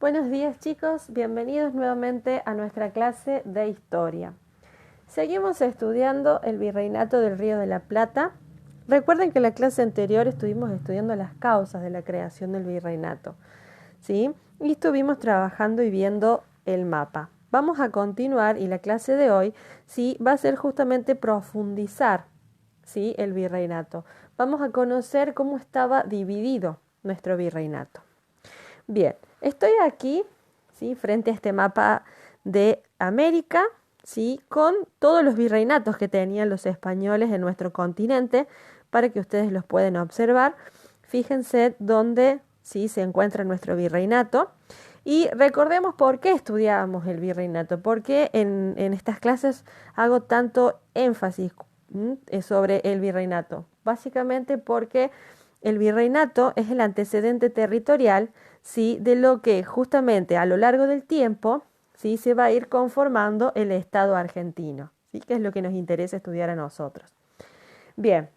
Buenos días chicos, bienvenidos nuevamente a nuestra clase de historia. Seguimos estudiando el Virreinato del Río de la Plata. Recuerden que en la clase anterior estuvimos estudiando las causas de la creación del virreinato, ¿sí? Y estuvimos trabajando y viendo el mapa. Vamos a continuar y la clase de hoy, ¿sí?, va a ser justamente profundizar, ¿sí?, el virreinato. Vamos a conocer cómo estaba dividido nuestro virreinato. Bien, estoy aquí, ¿sí?, frente a este mapa de América, ¿sí?, con todos los virreinatos que tenían los españoles en nuestro continente, para que ustedes los puedan observar. Fíjense dónde, ¿sí?, se encuentra nuestro virreinato. Y recordemos por qué estudiábamos el virreinato, porque en estas clases hago tanto énfasis sobre el virreinato. Básicamente porque el virreinato es el antecedente territorial, ¿sí?, de lo que justamente a lo largo del tiempo, ¿sí?, se va a ir conformando el Estado argentino, ¿sí?, que es lo que nos interesa estudiar a nosotros. Bien,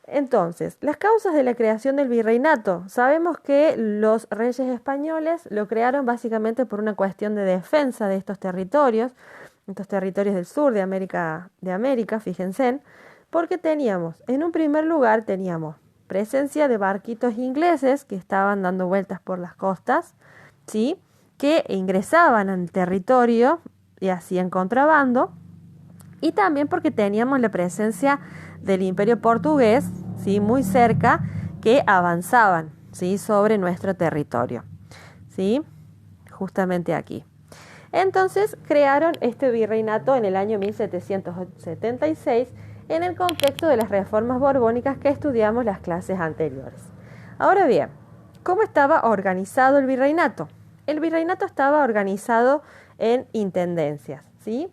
entonces, las causas de la creación del virreinato. Sabemos que los reyes españoles lo crearon básicamente por una cuestión de defensa de estos territorios del sur de América, fíjense, porque en un primer lugar teníamos presencia de barquitos ingleses que estaban dando vueltas por las costas, ¿sí?, que ingresaban al territorio y hacían contrabando, y también porque teníamos la presencia del Imperio Portugués, ¿sí?, muy cerca, que avanzaban, ¿sí?, sobre nuestro territorio, ¿sí?, justamente aquí. Entonces crearon este virreinato en el año 1776 en el contexto de las reformas borbónicas que estudiamos las clases anteriores. Ahora bien, ¿cómo estaba organizado el virreinato? El virreinato estaba organizado en intendencias, ¿sí?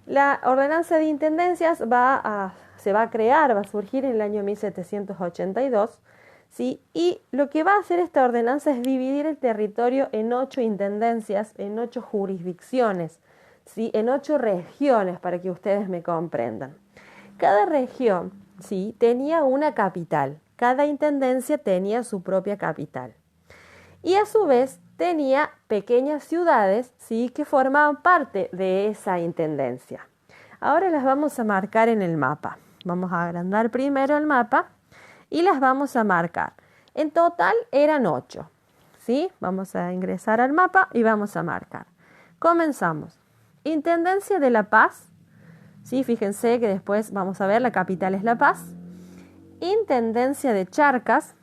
La ordenanza de intendencias se va a surgir en el año 1782, ¿sí? Y lo que va a hacer esta ordenanza es dividir el territorio en 8 intendencias, en 8 jurisdicciones, ¿sí?, en 8 regiones, para que ustedes me comprendan. Cada región, ¿sí?, tenía una capital. Cada intendencia tenía su propia capital. Y a su vez tenía pequeñas ciudades, ¿sí?, que formaban parte de esa intendencia. Ahora las vamos a marcar en el mapa. Vamos a agrandar primero el mapa y las vamos a marcar. En total eran 8, ¿sí? Vamos a ingresar al mapa y vamos a marcar. Comenzamos. Intendencia de La Paz, ¿sí? Fíjense que después vamos a ver, la capital es La Paz. Intendencia de Charcas,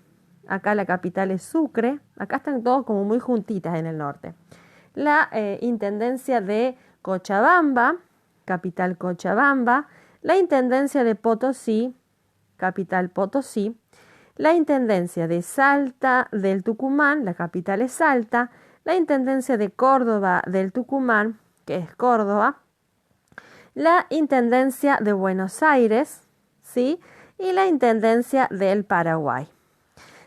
acá la capital es Sucre, acá están todos como muy juntitas en el norte. La Intendencia de Cochabamba, capital Cochabamba. La Intendencia de Potosí, capital Potosí. La Intendencia de Salta del Tucumán, la capital es Salta. La Intendencia de Córdoba del Tucumán, que es Córdoba. La Intendencia de Buenos Aires, ¿sí?, y la Intendencia del Paraguay.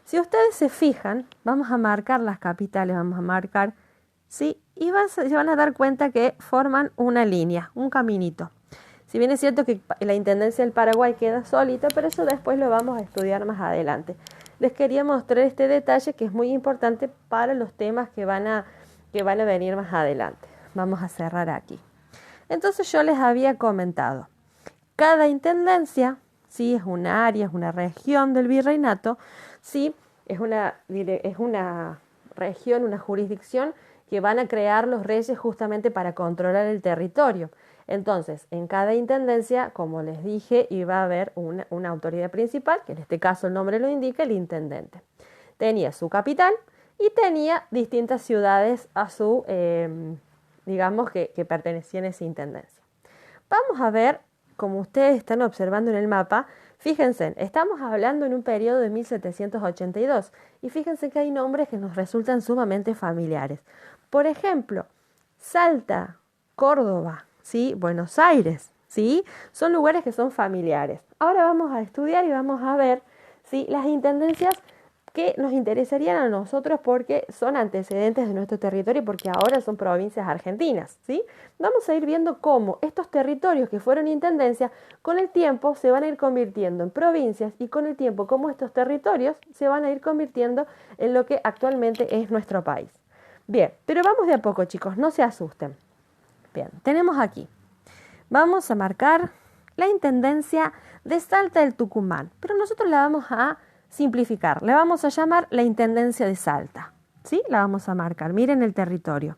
Si ustedes se fijan, vamos a marcar las capitales, vamos a marcar, ¿sí?, y se van a dar cuenta que forman una línea, un caminito. Si bien es cierto que la Intendencia del Paraguay queda solita, pero eso después lo vamos a estudiar más adelante. Les quería mostrar este detalle que es muy importante para los temas que van a venir más adelante. Vamos a cerrar aquí. Entonces yo les había comentado, cada intendencia, ¿sí?, es una área, es una región del virreinato, ¿sí?, es una región, una jurisdicción que van a crear los reyes justamente para controlar el territorio. Entonces, en cada intendencia, como les dije, iba a haber una autoridad principal, que en este caso el nombre lo indica, el intendente. Tenía su capital y tenía distintas ciudades a su, digamos, que pertenecían a esa intendencia. Vamos a ver, como ustedes están observando en el mapa, fíjense, estamos hablando en un periodo de 1782 y fíjense que hay nombres que nos resultan sumamente familiares. Por ejemplo, Salta, Córdoba, ¿sí?, Buenos Aires, ¿sí?, son lugares que son familiares. Ahora vamos a estudiar y vamos a ver, ¿sí?, las intendencias que nos interesarían a nosotros porque son antecedentes de nuestro territorio y porque ahora son provincias argentinas, ¿sí? Vamos a ir viendo cómo estos territorios que fueron intendencias, con el tiempo se van a ir convirtiendo en provincias y con el tiempo cómo estos territorios se van a ir convirtiendo en lo que actualmente es nuestro país. Bien, pero vamos de a poco, chicos, no se asusten. Bien, tenemos aquí. Vamos a marcar la intendencia de Salta del Tucumán, pero nosotros la vamos a simplificar. Le vamos a llamar la intendencia de Salta. ¿Sí? La vamos a marcar. Miren el territorio.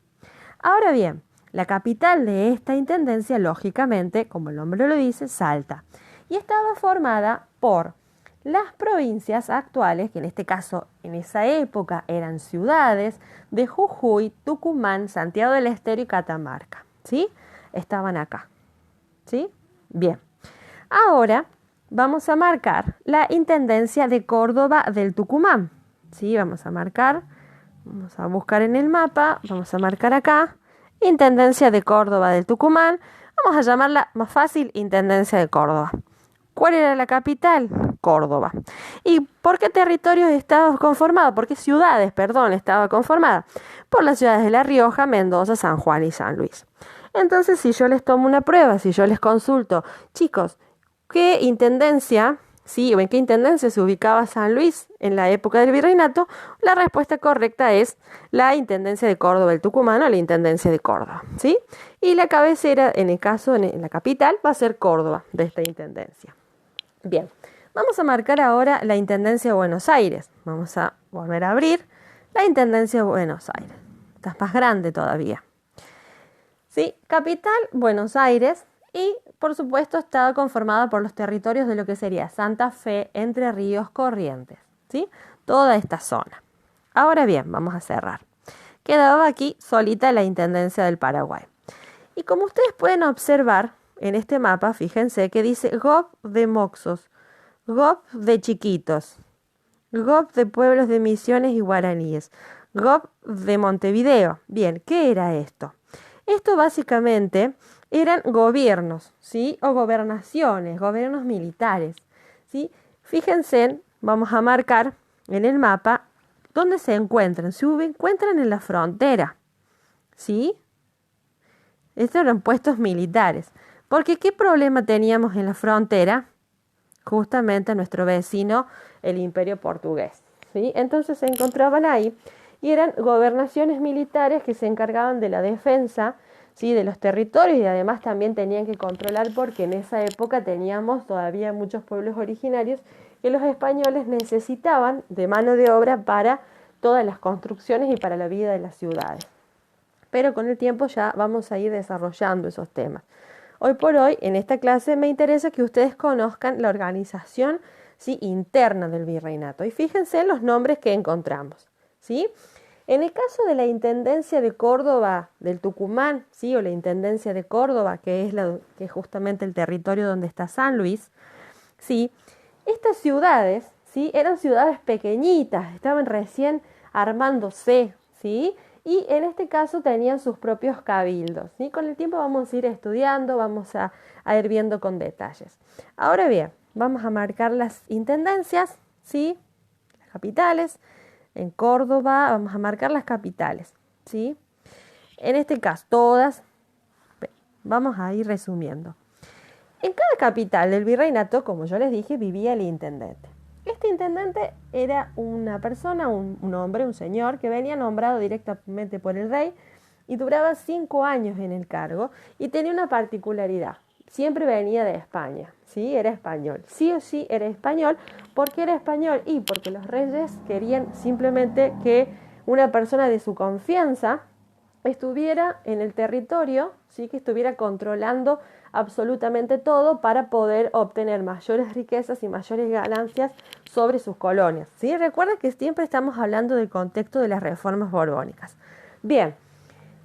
Ahora bien, la capital de esta intendencia, lógicamente, como el nombre lo dice, Salta. Y estaba formada por las provincias actuales, que en este caso, en esa época, eran ciudades de Jujuy, Tucumán, Santiago del Estero y Catamarca. ¿Sí? Estaban acá. ¿Sí? Bien. Ahora vamos a marcar la intendencia de Córdoba del Tucumán. ¿Sí? Vamos a buscar en el mapa, vamos a marcar acá, intendencia de Córdoba del Tucumán. Vamos a llamarla más fácil, intendencia de Córdoba. ¿Cuál era la capital? Córdoba. ¿Y por qué territorios estaba conformado? ¿Por qué ciudades, estaba conformada? Por las ciudades de La Rioja, Mendoza, San Juan y San Luis. Entonces, si yo les tomo una prueba, si yo les consulto, chicos, ¿qué intendencia, sí, o en qué intendencia se ubicaba San Luis en la época del virreinato? La respuesta correcta es la intendencia de Córdoba del Tucumán o la intendencia de Córdoba, ¿sí? Y la cabecera, en el caso, en la capital, va a ser Córdoba de esta intendencia. Bien, vamos a marcar ahora la intendencia de Buenos Aires. Vamos a volver a abrir la intendencia de Buenos Aires. Esta es más grande todavía. ¿Sí? Capital, Buenos Aires, y por supuesto estaba conformada por los territorios de lo que sería Santa Fe, Entre Ríos, Corrientes, ¿sí? Toda esta zona. Ahora bien, vamos a cerrar. Quedaba aquí solita la intendencia del Paraguay. Y como ustedes pueden observar en este mapa, fíjense que dice GOB de Moxos, GOB de Chiquitos, GOB de Pueblos de Misiones y Guaraníes, GOB de Montevideo. Bien, ¿qué era esto? Esto básicamente eran gobiernos, ¿sí? O gobernaciones, gobiernos militares, ¿sí? Fíjense, vamos a marcar en el mapa dónde se encuentran. Se encuentran en la frontera, ¿sí? Estos eran puestos militares. Porque ¿qué problema teníamos en la frontera? Justamente nuestro vecino, el Imperio Portugués, ¿sí? Entonces se encontraban ahí y eran gobernaciones militares que se encargaban de la defensa, ¿sí? De los territorios, y además también tenían que controlar, porque en esa época teníamos todavía muchos pueblos originarios que los españoles necesitaban de mano de obra para todas las construcciones y para la vida de las ciudades. Pero con el tiempo ya vamos a ir desarrollando esos temas. Hoy por hoy, en esta clase, me interesa que ustedes conozcan la organización, ¿sí? Interna del virreinato. Y fíjense en los nombres que encontramos, ¿sí? En el caso de la Intendencia de Córdoba del Tucumán, ¿sí? O la Intendencia de Córdoba, que es justamente el territorio donde está San Luis, ¿sí? Estas ciudades, ¿sí? Eran ciudades pequeñitas, estaban recién armándose, ¿sí? Y en este caso tenían sus propios cabildos, ¿sí? Con el tiempo vamos a ir estudiando, vamos a ir viendo con detalles. Ahora bien, vamos a marcar las intendencias, ¿sí? Las capitales. En Córdoba vamos a marcar las capitales, ¿sí? En este caso, todas. Vamos a ir resumiendo. En cada capital del virreinato, como yo les dije, vivía el intendente. Este intendente era una persona, un hombre, un señor, que venía nombrado directamente por el rey y duraba 5 años en el cargo, y tenía una particularidad. Siempre venía de España, ¿sí? Era español. Sí o sí era español. ¿Por qué era español? Y porque los reyes querían simplemente que una persona de su confianza estuviera en el territorio, ¿sí? Que estuviera controlando absolutamente todo para poder obtener mayores riquezas y mayores ganancias sobre sus colonias, ¿sí? Recuerda que siempre estamos hablando del contexto de las reformas borbónicas. Bien,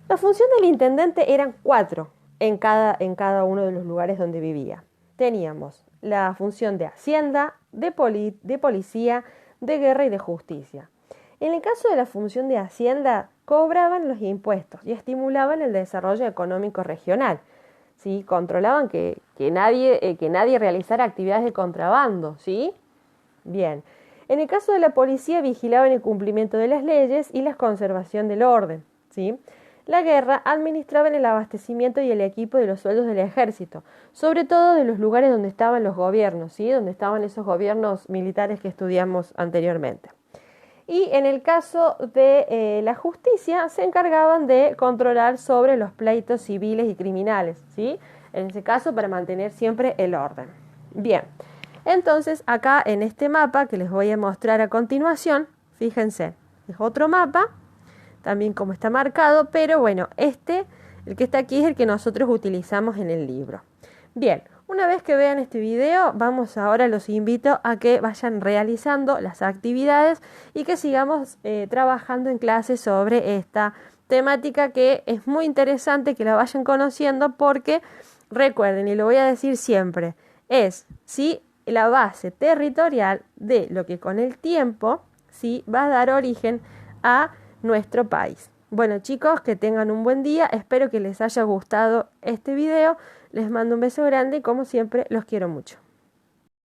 la función del intendente eran 4 en cada uno de los lugares donde vivía. Teníamos la función de hacienda, de policía, de guerra y de justicia. En el caso de la función de hacienda, cobraban los impuestos y estimulaban el desarrollo económico regional, ¿sí? Controlaban que nadie realizara actividades de contrabando, ¿sí? Bien. En el caso de la policía, vigilaban el cumplimiento de las leyes y la conservación del orden, ¿sí? La guerra, administraban el abastecimiento y el equipo de los sueldos del ejército, sobre todo de los lugares donde estaban los gobiernos, ¿sí? Donde estaban esos gobiernos militares que estudiamos anteriormente. Y en el caso de la justicia se encargaban de controlar sobre los pleitos civiles y criminales, ¿sí? En ese caso para mantener siempre el orden. Bien, entonces acá en este mapa que les voy a mostrar a continuación, fíjense, es otro mapa, también como está marcado, pero bueno, el que está aquí es el que nosotros utilizamos en el libro. Bien, una vez que vean este video, los invito a que vayan realizando las actividades y que sigamos trabajando en clase sobre esta temática que es muy interesante que la vayan conociendo porque recuerden, y lo voy a decir siempre, es ¿sí? la base territorial de lo que con el tiempo ¿sí? va a dar origen a nuestro país. Bueno chicos, que tengan un buen día, espero que les haya gustado este video, les mando un beso grande y como siempre los quiero mucho.